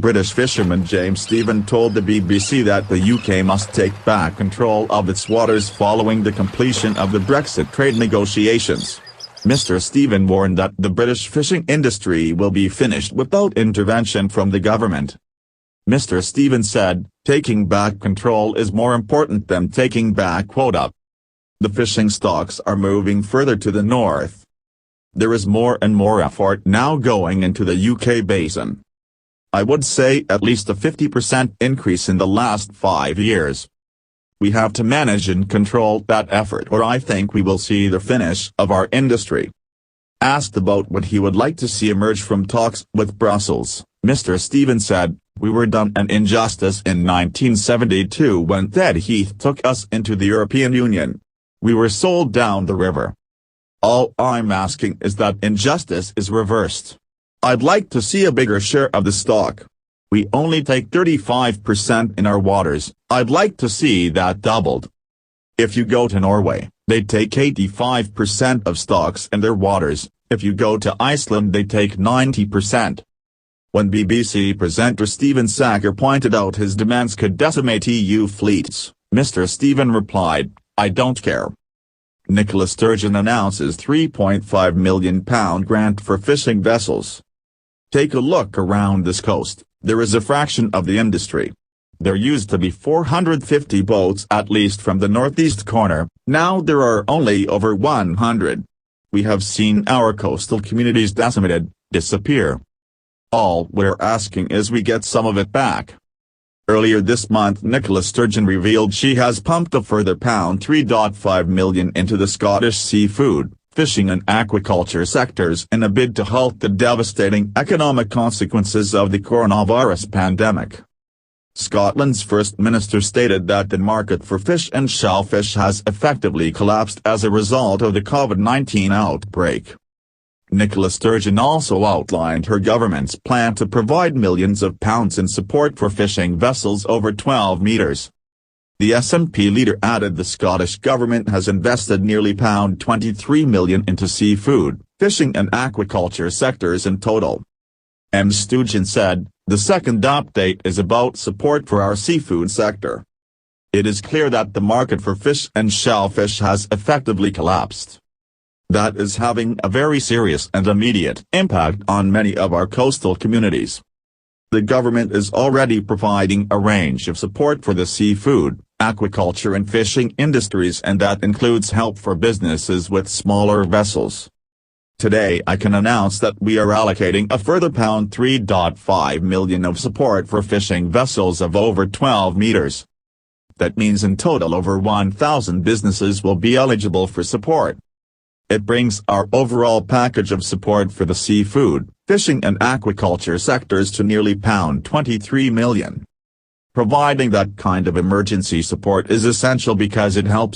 British fisherman James Stephen told the BBC that the UK must take back control of its waters following the completion of the Brexit trade negotiations. Mr. Stephen warned that the British fishing industry will be finished without intervention from the government. Mr. Stephen said, "Taking back control is more important than taking back quota. The fishing stocks are moving further to the north. There is more and more effort now going into the UK basin. I would say at least a 50% increase in the last 5 years. We have to manage and control that effort, or I think we will see the finish of our industry." Asked about what he would like to see emerge from talks with Brussels, Mr. Stephen said, "We were done an injustice in 1972 when Ted Heath took us into the European Union. We were sold down the river. All I'm asking is that injustice is reversed. I'd like to see a bigger share of the stock. We only take 35% in our waters, I'd like to see that doubled. If you go to Norway, they take 85% of stocks in their waters, if you go to Iceland they take 90%. When BBC presenter Stephen Sacker pointed out his demands could decimate EU fleets, Mr. Stephen replied, "I don't care." Nicola Sturgeon announces £3.5 million grant for fishing vessels. Take a look around this coast, there is a fraction of the industry. There used to be 450 boats at least from the northeast corner, now there are only over 100. We have seen our coastal communities decimated, disappear. All we're asking is we get some of it back." Earlier this month Nicola Sturgeon revealed she has pumped a further £3.5 million into the Scottish seafood, fishing and aquaculture sectors in a bid to halt the devastating economic consequences of the coronavirus pandemic. Scotland's First Minister stated that the market for fish and shellfish has effectively collapsed as a result of the COVID-19 outbreak. Nicola Sturgeon also outlined her government's plan to provide millions of pounds in support for fishing vessels over 12 metres. The SNP leader added the Scottish government has invested nearly £23 million into seafood, fishing and aquaculture sectors in total. Ms. Sturgeon said, "The second update is about support for our seafood sector. It is clear that the market for fish and shellfish has effectively collapsed. That is having a very serious and immediate impact on many of our coastal communities. The government is already providing a range of support for the seafood, aquaculture and fishing industries, and that includes help for businesses with smaller vessels. Today I can announce that we are allocating a further £3.5 million of support for fishing vessels of over 12 metres. That means in total over 1,000 businesses will be eligible for support. It brings our overall package of support for the seafood, fishing and aquaculture sectors to nearly £23 million. Providing that kind of emergency support is essential because it helps